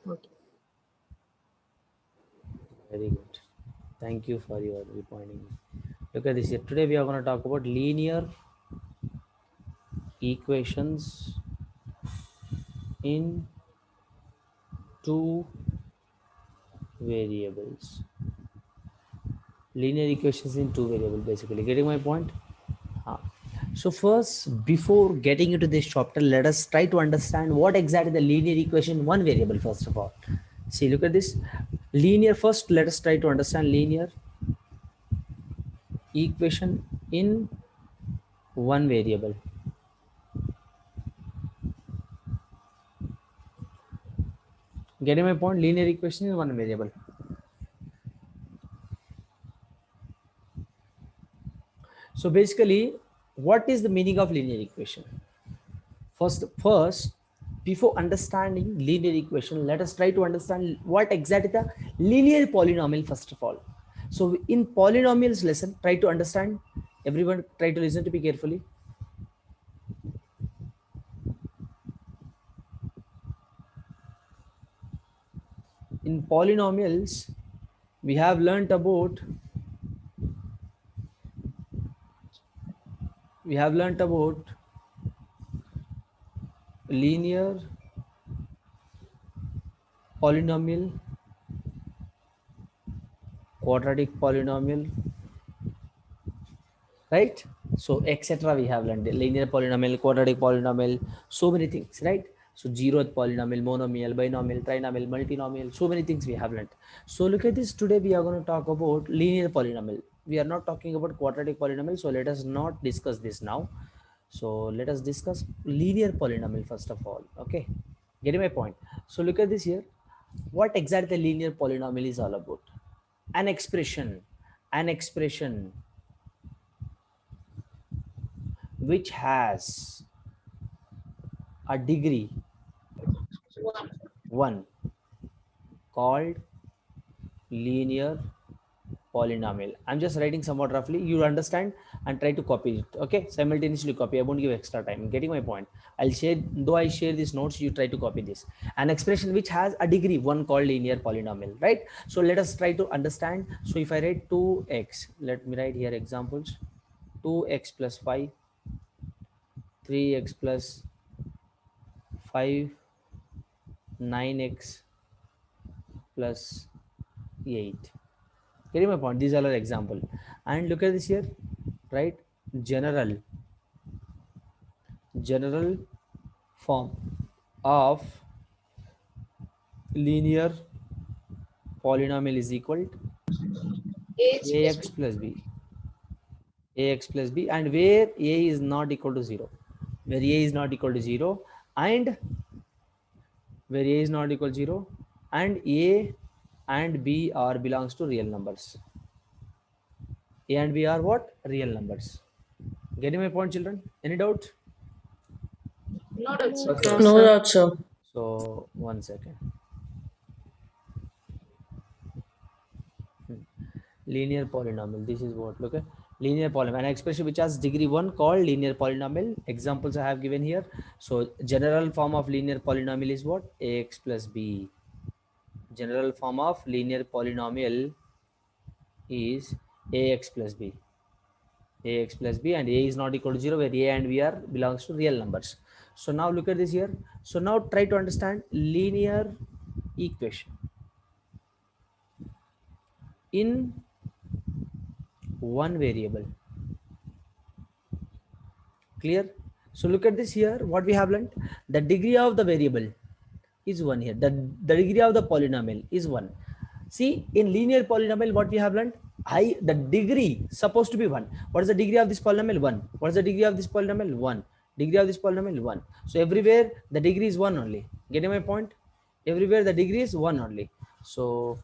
Okay. Very good. Thank you for your repointing. Look at this here. Today we are going to talk about linear equations in two variables. Linear equations in two variables, basically. Getting my point? Ah. So first, before getting into this chapter, let us try to understand what exactly the linear equation in one variable, first of all. See, look at this. Linear first, let us try to understand linear equation in one variable. Getting my point? Linear equation in one variable. So basically, what is the meaning of linear equation? First, before understanding linear equation, let us try to understand what exactly the linear polynomial first of all. So in polynomials lesson, try to understand. Everyone, try to listen to me carefully. In polynomials, we have learnt about linear polynomial, quadratic polynomial, right? So etc. we have learned linear polynomial, quadratic polynomial, so many things, right? So zeroth polynomial, monomial, binomial, trinomial, multinomial, so many things we have learned. So look at this. Today we are going to talk about linear polynomial. We are not talking about quadratic polynomial, so let us not discuss this now. So let us discuss linear polynomial first of all. Okay, getting my point? So look at this here. What exactly the linear polynomial is all about? An expression which has a degree 1 called linear polynomial. I'm just writing somewhat roughly. You understand and try to copy it. Okay, simultaneously copy. I won't give extra time. Getting my point? I'll share, though I share these notes, you try to copy this. An expression which has a degree 1 called linear polynomial, right? So let us try to understand. So if I write 2x, let me write here examples. 2x plus 5, 3x plus 5, 9x plus 8. Getting my point? These are our example. And look at this here, right? General form of linear polynomial is equal H to plus ax plus b. Ax plus b, and where a is not equal to 0. Where a is not equal to 0 and where a is not equal to 0 and a and b are belongs to real numbers. A and b are what? Real numbers. Getting my point, children? Any doubt? not also. No, No, sir. doubt, sir. So one second. Linear polynomial, this is what, look at linear polynomial, an expression which has degree 1 called linear polynomial. Examples I have given here. So general form of linear polynomial is what? Ax plus b. General form of linear polynomial is ax plus b. Ax plus b, and a is not equal to 0 where a and b are belongs to real numbers. So now look at this here. So now try to understand linear equation in one variable. Clear? So look at this here. What we have learned, the degree of the variable is 1 here. The degree of the polynomial is 1. See, in linear polynomial, what we have learned, the degree supposed to be 1. What is the degree of this polynomial? 1. What is the degree of this polynomial? 1. Degree of this polynomial? 1. So everywhere the degree is 1 only. Getting my point? Everywhere the degree is 1 only. So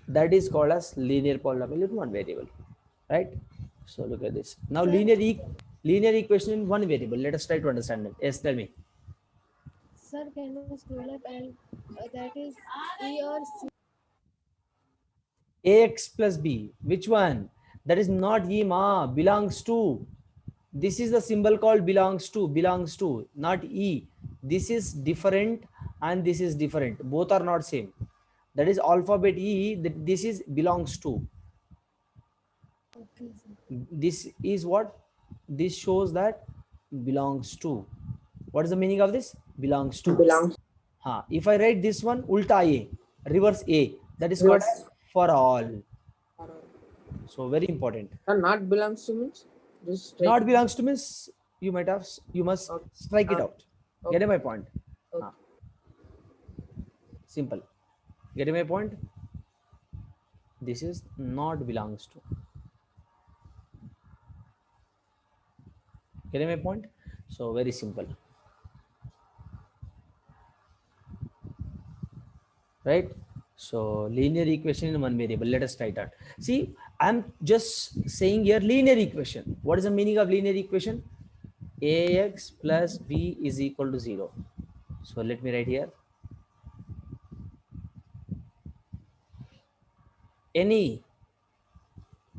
that is called as linear polynomial in one variable, right? So look at this. Now Sir, linear equation in one variable. Let us try to understand it. Yes, tell me. sir, can you scroll up and that is E or C? Ax plus b. Which one? That is not e ma, belongs to. This is the symbol called belongs to, not e. This is different and this is different. Both are not same. That is alphabet E. That this is belongs to. Okay, sir. This is what? This shows that belongs to. What is the meaning of this? Belongs to. Belongs. If I write this one, ulta A, reverse A, that is called as for all. So very important. And not belongs to means just straight. Not belongs to means you must Okay. strike it out. Okay. Getting my point? Okay. Simple. Getting my point? This is not belongs to. Getting my point? So very simple. Right? So linear equation in one variable. Let us try that. See, I'm just saying here linear equation. What is the meaning of linear equation? Ax plus b is equal to 0. So let me write here. Any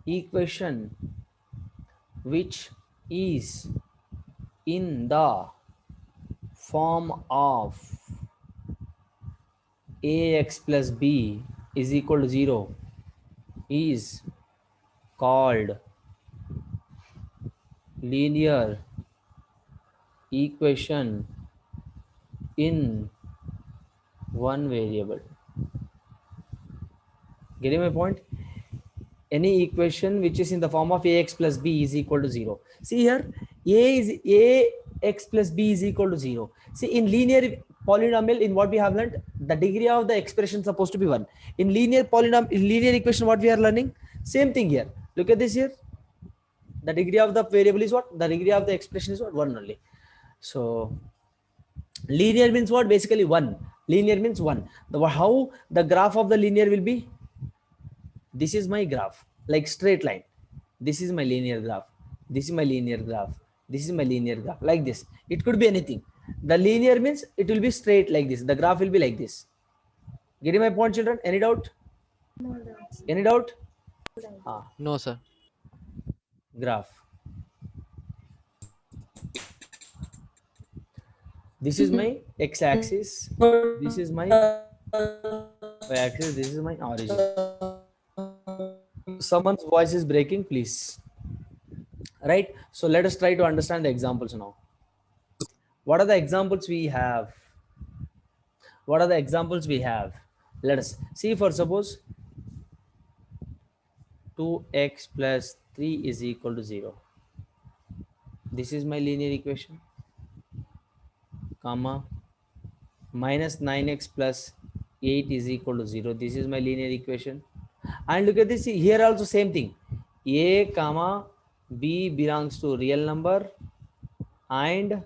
equation which is in the form of ax plus b is equal to 0 is called linear equation in one variable. Getting my point? Any equation which is in the form of ax plus b is equal to 0. See here, ax plus b is equal to 0. See, in linear polynomial, in what we have learned, the degree of the expression is supposed to be 1. In linear polynomial, in linear equation, what we are learning? Same thing here. Look at this here. The degree of the variable is what? The degree of the expression is what? 1 only. So linear means what? Basically 1. Linear means 1. How the graph of the linear will be? This is my graph, like straight line. This is my linear graph. This is my linear graph. This is my linear graph, like this. It could be anything. The linear means it will be straight like this. The graph will be like this. Getting my point, children? Any doubt? No doubts. Any doubt? No, sir. Graph. This is my x-axis. This is my y-axis. This is my origin. Someone's voice is breaking, please. Right? So let us try to understand the examples now. What are the examples we have? What are the examples we have? Let us see. For suppose 2x plus 3 is equal to 0. This is my linear equation, comma, minus 9x plus 8 is equal to 0. This is my linear equation. And look at this here also, same thing. A comma b belongs to real number and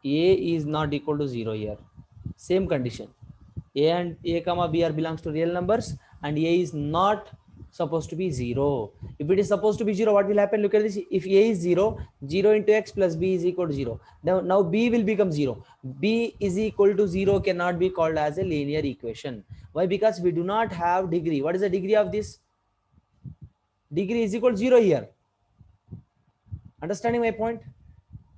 a is not equal to 0 here. Same condition. A and a comma b are belongs to real numbers and a is not supposed to be 0. If it is supposed to be 0, what will happen? Look at this. If a is 0, 0 into x plus b is equal to 0. Now b will become 0. B is equal to 0 cannot be called as a linear equation. Why? Because we do not have degree. What is the degree of this? Degree is equal to 0 here. Understanding my point?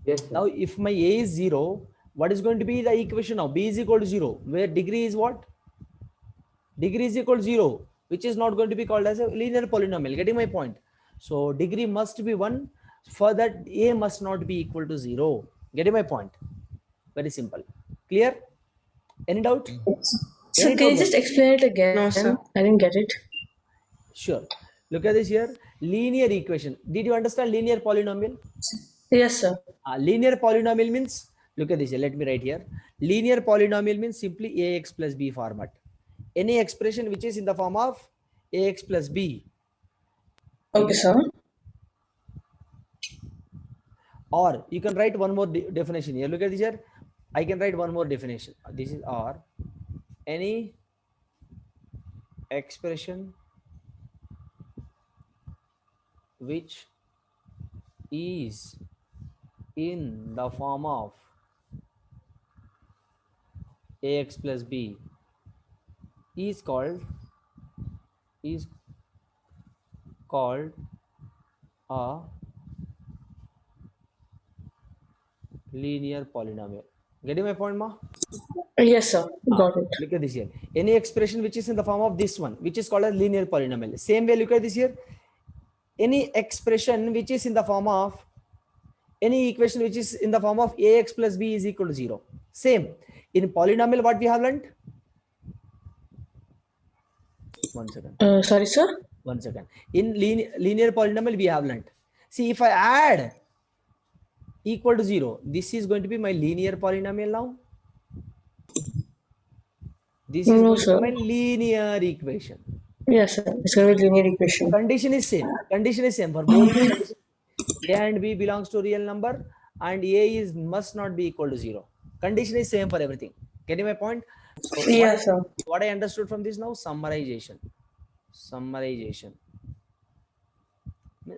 Yes, sir. Now, if my a is 0, what is going to be the equation now? B is equal to 0, where degree is what? Degree is equal to 0, which is not going to be called as a linear polynomial. Getting my point? So degree must be 1. For that, a must not be equal to 0. Getting my point? Very simple. Clear? Any doubt? So Any can you doubt? just explain it again? No, sir. I didn't get it. Sure. Look at this here. Linear equation. Did you understand linear polynomial? Yes, sir. Linear polynomial means, look at this here. Let me write here. Linear polynomial means simply ax plus b format. Any expression which is in the form of ax plus b. Okay, sir. Or you can write one more definition here. Look at this here. I can write one more definition. This is or any expression which is in the form of ax plus b is called a linear polynomial. Getting my point, Ma? Yes, sir. Got it. Look at this here. Any expression which is in the form of this one, which is called a linear polynomial. Same way, look at this here. Any expression which is in the form of any equation which is in the form of ax plus b is equal to 0. Same. In polynomial, what we have learned? One second. Sorry, sir. One second. In linear polynomial, we have learned. See, if I add equal to 0, this is going to be my linear polynomial now. This is No, going to sir. be my linear equation. Yes, sir. It's going to be linear equation. Condition is same. Condition is same for both. A and B belongs to real number, and A is must not be equal to 0. Condition is same for everything. Getting my point? So Yes, sir. what I understood from this now, summarization.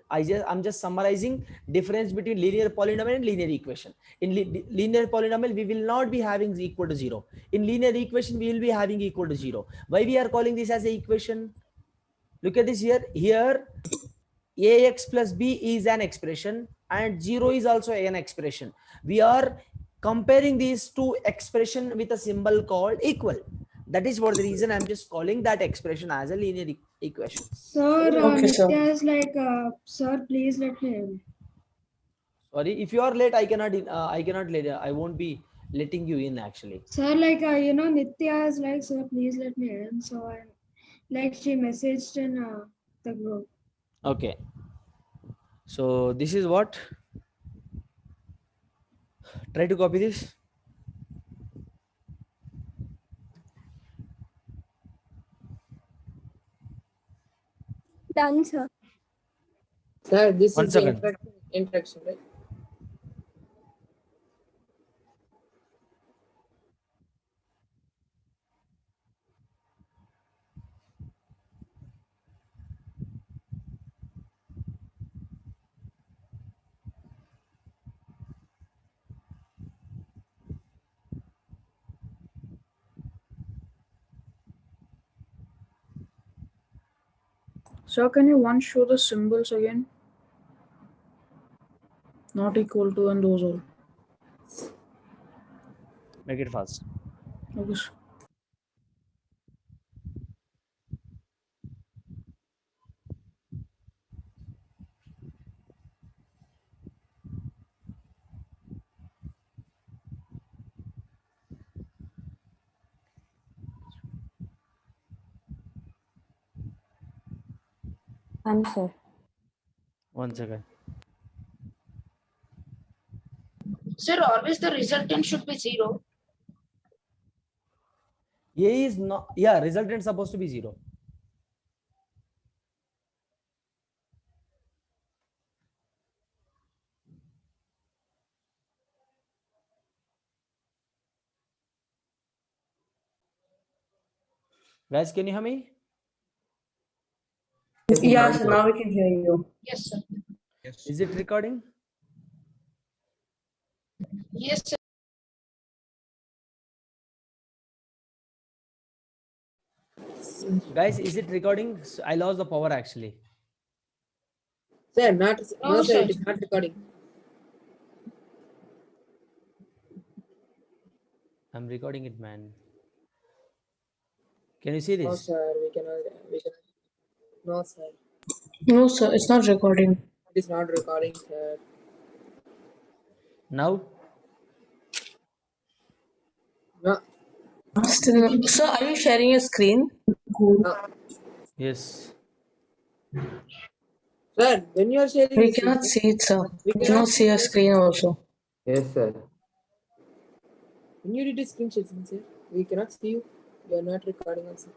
I'm just summarizing difference between linear polynomial and linear equation. In linear polynomial, we will not be having equal to 0. In linear equation, we will be having equal to 0. Why we are calling this as a equation? Look at this here. Here, ax plus b is an expression and 0 is also an expression. We are comparing these two expressions with a symbol called equal. That is for the reason I'm just calling that expression as a linear equation. Sir, Okay, sir. Nitya is like, sir, please let me in. Sorry, if you are late, I cannot let, I won't be letting you in actually. Sir, like, Nitya is like, sir, please let me in. So, like, she messaged in the group. Okay. So this is what? Try to copy this. Done, sir. Sir, this One is second. the interaction, right? Sir, can you once show the symbols again? Not equal to and those all. Make it fast. Okay, sir. Answer. One second. Sir, always the resultant should be 0. A is not, yeah, resultant supposed to be 0. Guys, can you hear me? Yes, sir. Now we can hear you. Yes, sir. Is it recording? Yes, sir. Guys, is it recording? I lost the power actually. Sir, no, No, sir, sir. it is not recording. I'm recording it, man. Can you see No, this? sir, we cannot. No, sir, No, sir. It's not recording. it is not recording, sir. Now? No, Still, sir, are you sharing your screen? no. Yes. Sir, when you are sharing We this cannot video, see it, sir. we We cannot see your screen also. Yes, sir. when you did a screenshot, sir, we cannot see you. You are not recording also.